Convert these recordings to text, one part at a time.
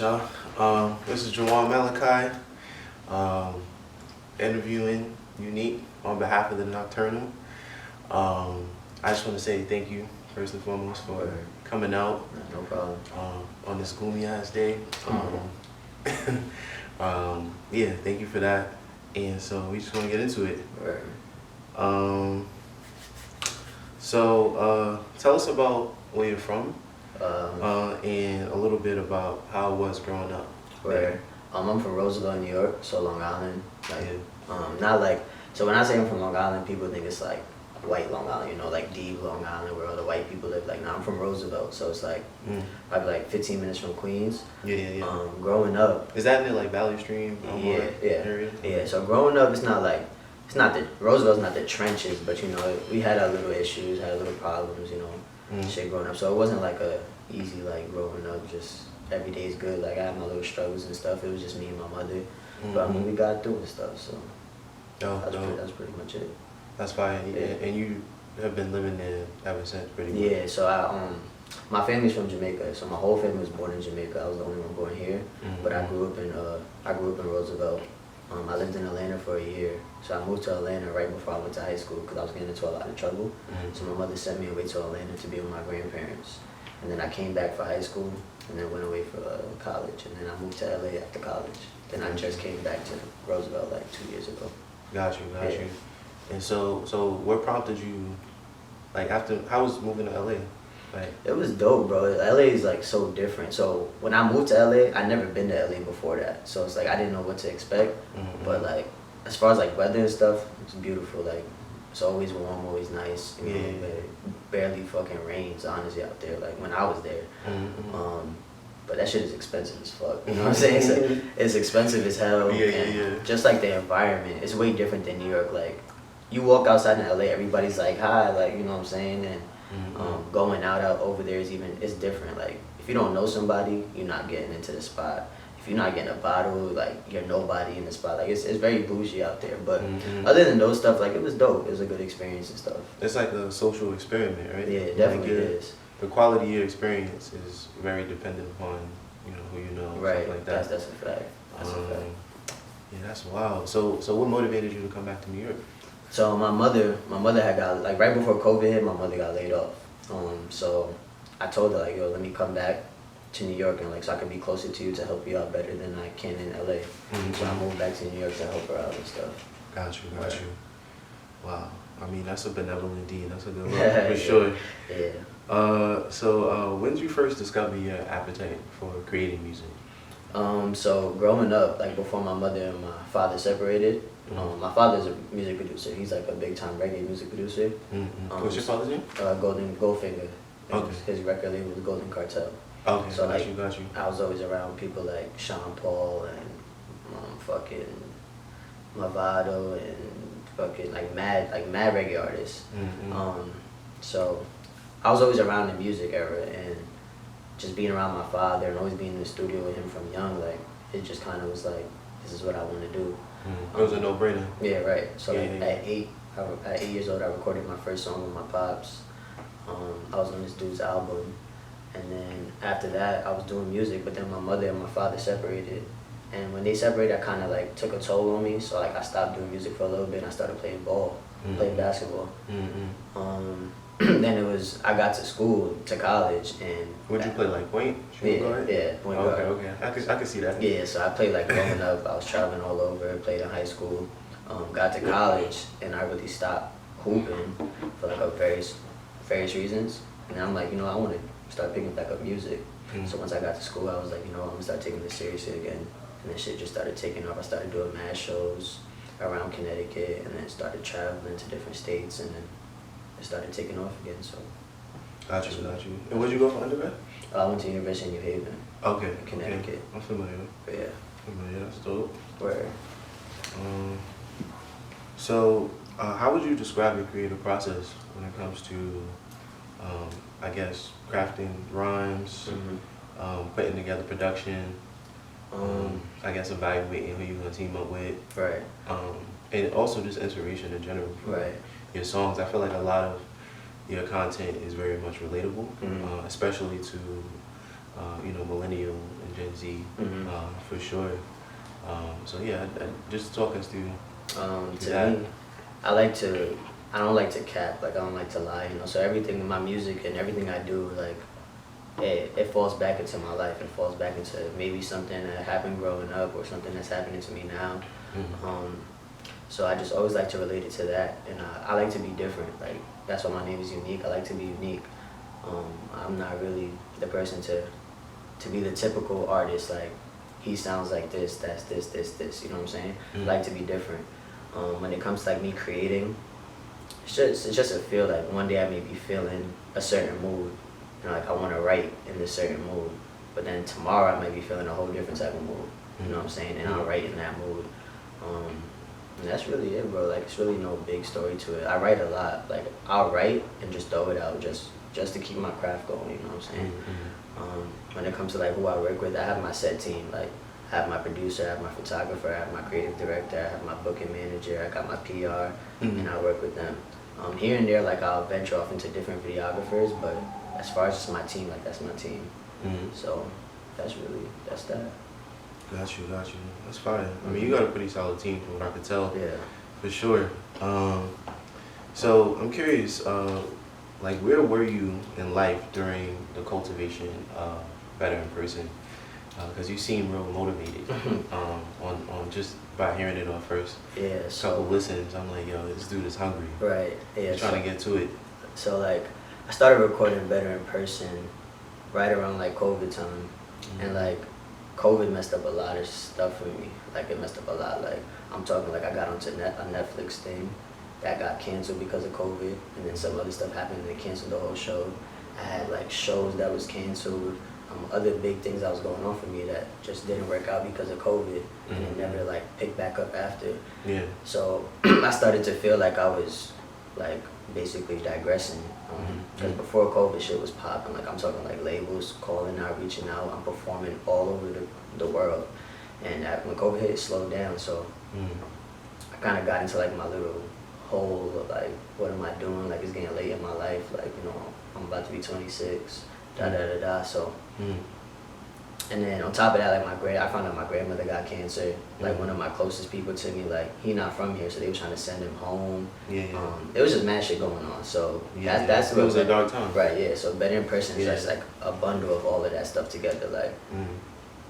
right, y'all. This is Jawan Malachi, interviewing Unique on behalf of the Nocturnal. I just want to say thank you, first and foremost, for coming out. No problem. On this gloomy ass day. Yeah, thank you for that. And so we just want to get into it. Right. So tell us about where you're from. And a little bit about how it was growing up. Right. I'm from Roosevelt, New York, so Long Island. Like, Yeah. Not like, so when I say I'm from Long Island, people think it's like white Long Island, you know, like deep Long Island where all the white people live. Like, I'm from Roosevelt, so it's like probably like 15 minutes from Queens. Yeah. Growing up. Is that in the like Valley Stream area? Yeah. So growing up, it's not Roosevelt's not the trenches, but you know, we had our little issues, had our little problems, you know, shit growing up. So it wasn't like a easy like growing up, just every day is good. Like I had my little struggles and stuff. It was just me and my mother, but I mean we got through and stuff. So that's pretty much it. That's fine. Yeah. And you have been living there ever since, pretty much. Yeah. So my family's from Jamaica, so my whole family was born in Jamaica. I was the only one born here, but I grew up in Roosevelt. I lived in Atlanta for a year, so I moved to Atlanta right before I went to high school because I was getting into a lot of trouble. So my mother sent me away to Atlanta to be with my grandparents, and then I came back for high school, and then went away for college, and then I moved to LA after college. Then I just came back to Roosevelt like 2 years ago. Got you. And so what prompted you, like after, how was moving to LA? Like, it was dope, bro. LA is like so different. So when I moved to LA, I'd never been to LA before that. So it's like I didn't know what to expect. But like as far as like weather and stuff, it's beautiful. Like it's always warm, always nice. You know, it barely fucking rains honestly out there. Like when I was there. But that shit is expensive as fuck. You know what I'm saying? It's expensive as hell. Yeah. Just like the environment, it's way different than New York. Like you walk outside in LA, everybody's like hi, like you know what I'm saying, and going out over there it's different. Like if you don't know somebody, you're not getting into the spot. If you're not getting a bottle, like you're nobody in the spot. Like it's very bougie out there. But other than those stuff, like it was dope. It was a good experience and stuff. It's like a social experiment, right? Yeah, it definitely is. The quality of your experience is very dependent upon, you know, who you know, right? Stuff like that. That's a fact. That's a fact. Yeah, that's wild. So what motivated you to come back to New York? So my mother had got, like right before COVID hit, my mother got laid off. So I told her like, yo, let me come back to New York and like so I can be closer to you to help you out better than I can in LA. So I moved back to New York to help her out and stuff. Got you. Wow. I mean, that's a benevolent deed. That's a good one, for sure. Yeah. So when did you first discover your appetite for creating music? So growing up, like before my mother and my father separated, my father's a music producer. He's like a big time reggae music producer. What's your father's name? Goldfinger. Okay. His record label was Golden Cartel. Okay, so got like, you. I was always around people like Sean Paul and fucking Movado and fucking like mad reggae artists. So I was always around the music era and just being around my father and always being in the studio with him from young, like it just kind of was like, this is what I want to do. It was a no-brainer. Yeah, right. So at 8 years old, I recorded my first song with my pops. I was on this dude's album, and then after that, I was doing music. But then my mother and my father separated, and when they separated, I kind of like took a toll on me. So like I stopped doing music for a little bit, and I started playing ball, playing basketball. Then I got to school, to college, and would you play like point? Point guard. Okay. I could see that. Yeah, so I played like growing up. I was traveling all over. Played in high school. Got to college, and I really stopped hooping for like various reasons. And I'm like, you know, I want to start picking back up music. So once I got to school, I was like, you know, I'm gonna start taking this seriously again. And then shit just started taking off. I started doing mad shows around Connecticut, and then started traveling to different states, and then it started taking off again. So. Got you. And where'd you go for undergrad? I went to University of New Haven. Okay. In Connecticut. Okay. I'm familiar. Yeah. That's dope. Where? So how would you describe your creative process when it comes to, I guess, crafting rhymes, putting together production, I guess evaluating who you're gonna team up with, right? And also just inspiration in general for your songs. I feel like a lot of your content is very much relatable, especially to you know, millennial and Gen Z, Mhm. for sure. So yeah, just talk us through To that. me, I like to, I don't like to cap, like I don't like to lie, you know. So everything in my music and everything I do, like it falls back into my life. It falls back into maybe something that happened growing up or something that's happening to me now. Mhm. So I just always like to relate it to that, and I like to be different. Like that's why my name is Unique. I like to be unique. I'm not really the person to be the typical artist. Like he sounds like this, that's this. You know what I'm saying? I like to be different. When it comes to like me creating, it's just a feel. Like one day I may be feeling a certain mood. You know, like I want to write in this certain mood, but then tomorrow I might be feeling a whole different type of mood. You know what I'm saying? And I'll write in that mood. And that's really it, bro. Like it's really no big story to it. I write a lot. Like I'll write and just throw it out just to keep my craft going. You know what I'm saying? When it comes to like who I work with, I have my set team. Like I have my producer, I have my photographer, I have my creative director, I have my booking manager, I got my PR, and I work with them. Here and there, like I'll venture off into different videographers, but as far as just my team, like that's my team. So that's that. Got you. That's fine. I mean, you got a pretty solid team from what I could tell. Yeah. For sure. So I'm curious, like where were you in life during the cultivation of Better in Person? Because you seem real motivated on just by hearing it on first Yeah. couple listens. I'm like, yo, this dude is hungry. Right. Yeah. He's trying to get to it. So like I started recording Better in Person right around like COVID time, and like COVID messed up a lot of stuff for me. Like it messed up a lot. Like I'm talking like I got onto a Netflix thing that got canceled because of COVID, and then some other stuff happened and they canceled the whole show. I had like shows that was canceled, other big things that was going on for me that just didn't work out because of COVID, and it never like picked back up after. Yeah. So I started to feel like I was like basically digressing. Because before COVID shit was popping, like I'm talking like labels calling out, reaching out, I'm performing all over the world. And when COVID hit, it slowed down. So I kind of got into like my little hole of like, what am I doing? Like it's getting late in my life. Like, you know, I'm about to be 26, So, and then on top of that, like I found out my grandmother got cancer. Like one of my closest people to me, like he not from here, so they were trying to send him home. It was just mad shit going on. So that's it was a dark time. Right, yeah. So Better in Person is just like a bundle of all of that stuff together, like.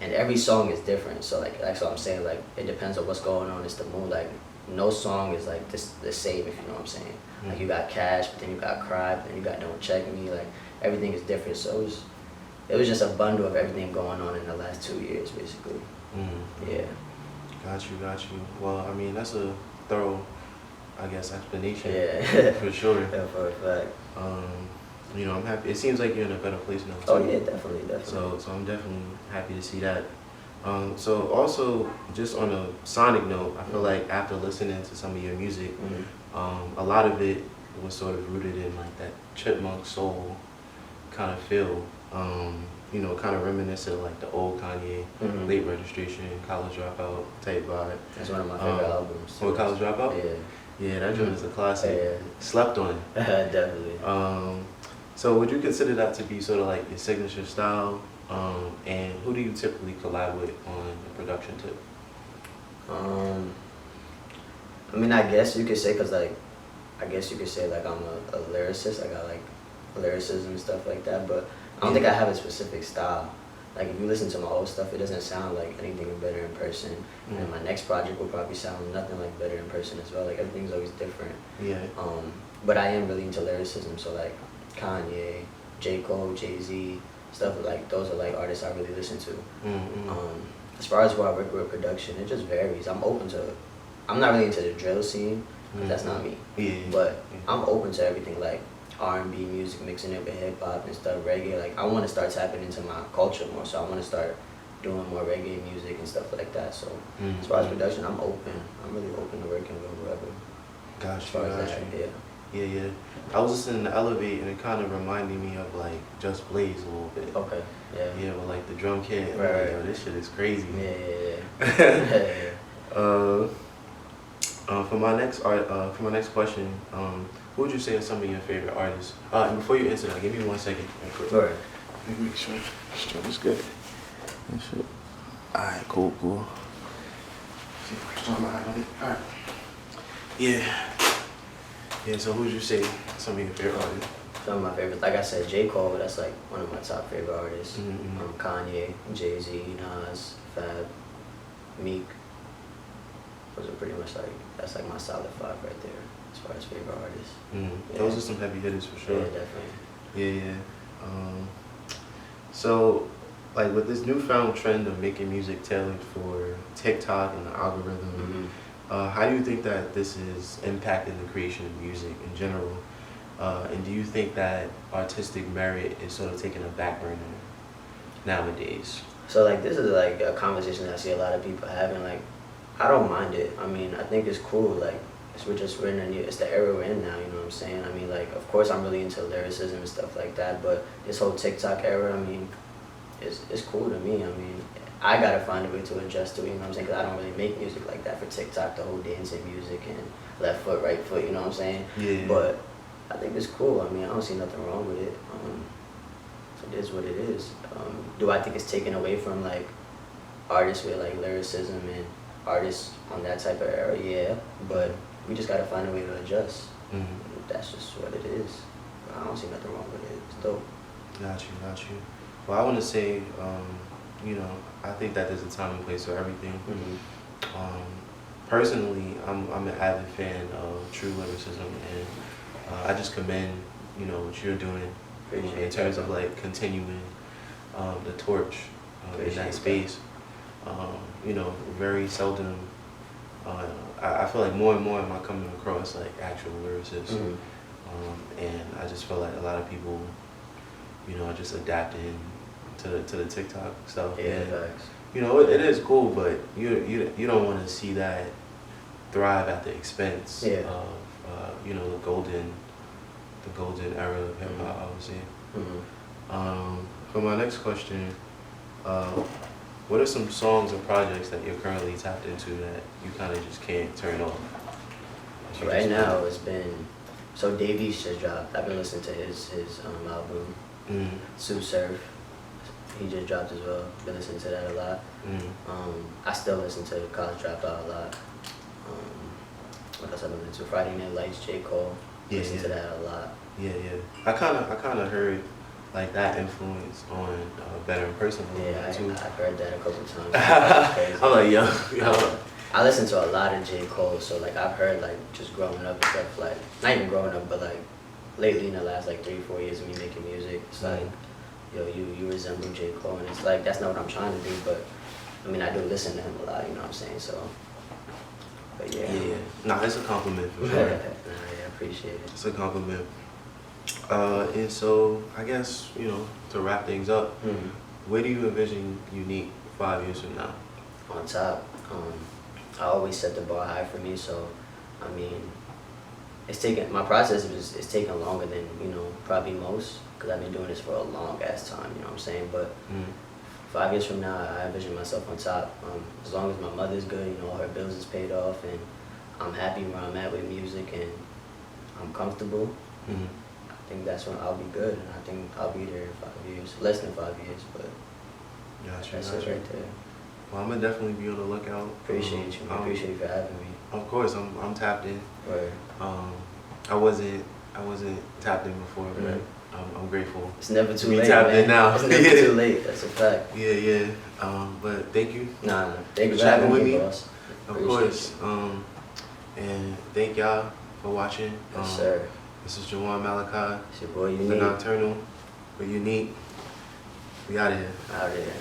And every song is different. So like that's what I'm saying. Like it depends on what's going on. It's the mood. Like no song is like the same, if you know what I'm saying. Like you got Cash, but then you got Cry, but then you got Don't Check Me. Like everything is different. So it was just a bundle of everything going on in the last 2 years, basically. Yeah. Got you. Well, I mean, that's a thorough, I guess, explanation. Yeah. For sure. Yeah, for a fact. You know, I'm happy. It seems like you're in a better place now. Too. Oh yeah, definitely. So I'm definitely happy to see that. So also, just on a sonic note, I feel like after listening to some of your music, a lot of it was sort of rooted in like that chipmunk soul kind of feel. You know, kind of reminiscent of like the old Kanye, Late Registration, College Dropout type vibe. That's one of my favorite albums. Oh, College Dropout? Yeah. Yeah, that joint is a classic. Yeah. Slept on. Definitely. So would you consider that to be sort of like your signature style? And who do you typically collab with on the production tip? I mean, I guess you could say, like I'm a lyricist. I got like lyricism and stuff like that, but I don't think I have a specific style. Like if you listen to my old stuff, it doesn't sound like anything Better in Person. And my next project will probably sound nothing like Better in Person as well. Like everything's always different. Yeah. But I am really into lyricism, so like Kanye, J. Cole, Jay-Z, stuff like those are like artists I really listen to. As far as who I work with production, it just varies. I'm not really into the drill scene, because that's not me. But I'm open to everything, like R&B music, mixing it with hip hop and stuff, reggae. Like I want to start tapping into my culture more, so I want to start doing more reggae music and stuff like that. So as far as production, I'm open. I'm really open to working with whoever. Gotcha. Yeah. I was listening to Elevate and it kind of reminded me of like Just Blaze a little bit. Okay. Yeah. Yeah, with like the drum kit. Right. Like, yo, this shit is crazy. Yeah. For my next question, who would you say are some of your favorite artists? And before you answer that, give me 1 second. Alright. Let me make sure it's good. and shit. Alright, cool. Alright. Yeah, so who'd you say some of your favorite artists? Some of my favorites, like I said, J. Cole, that's like one of my top favorite artists. Kanye, Jay-Z, Nas, Fab, Meek. Those are pretty much like, that's like my solid five right there as far as favorite artists. Yeah. Those are some heavy hitters for sure. Yeah, definitely. Yeah. So, like with this newfound trend of making music tailored for TikTok and the algorithm, how do you think that this is impacting the creation of music in general? And do you think that artistic merit is sort of taking a back burner nowadays? So like this is like a conversation that I see a lot of people having. Like, I don't mind it. I mean, I think it's cool. Like, we're in a new, it's the era we're in now. You know what I'm saying? I mean, like, of course I'm really into lyricism and stuff like that. But this whole TikTok era, I mean, it's cool to me. I mean, I gotta find a way to adjust to it. You know what I'm saying? Because I don't really make music like that for TikTok. The whole dancing music and left foot, right foot. You know what I'm saying? Yeah. But I think it's cool. I mean, I don't see nothing wrong with it. It is what it is. Do I think it's taken away from like artists with like lyricism and artists on that type of era? Yeah, but we just gotta find a way to adjust. That's just what it is. I don't see nothing wrong with it. It's dope. Got you. Well, I want to say, I think that there's a time and place for everything. Personally, I'm an avid fan of true lyricism, and I just commend, what you're doing in terms of like continuing the torch in that space. Very seldom. I feel like more and more am I coming across like actual lyricists, and I just feel like a lot of people, are just adapting to the TikTok stuff. Yeah, and, facts. It is cool, but you don't want to see that thrive at the expense of the golden era of hip hop, I would say. For my next question, what are some songs or projects that you're currently tapped into that you kind of just can't turn off? Right now, it's been, so Dave East just dropped. I've been listening to his album, Sue Surf. He just dropped as well. Been listening to that a lot. I still listen to College Dropout a lot. What else I've been listening to? Friday Night Lights, J. Cole. Listen to that a lot. Yeah. I kind of heard like that influence on Better in Person. Yeah, too. I've heard that a couple times. I'm like, yo. I listen to a lot of J. Cole, so like I've heard like just growing up and stuff, like not even growing up, but like lately in the last like 3-4 years of me making music, it's like, yo, you resemble J. Cole, and it's like that's not what I'm trying to do, but I mean I do listen to him a lot, you know what I'm saying? So, but yeah. Nah, it's a compliment for sure. Yeah, I appreciate it. It's a compliment. And so I guess to wrap things up, where do you envision Uneak 5 years from now? On top. I always set the bar high for me, so I mean, my process is taking longer than probably most, because I've been doing this for a long ass time, you know what I'm saying? But 5 years from now, I envision myself on top. As long as my mother's good, all her bills is paid off, and I'm happy where I'm at with music, and I'm comfortable. I think that's when I'll be good, and I think I'll be there in 5 years, less than 5 years, but that's it right there. Well, I'm gonna definitely be on the lookout. Appreciate you. Appreciate you for having me. Of course, I'm tapped in. Right. I wasn't tapped in before, but I'm grateful. It's never too be late. tapped man. in now. It's never too late. That's a fact. Yeah. But thank you. Nah. Thank you for for having with me, me. boss. Of course. And thank y'all for watching. Yes, sir. This is Jawan Malachi. It's your boy The Uneak. Nocturnal. We're Uneak. We out of here. Out here.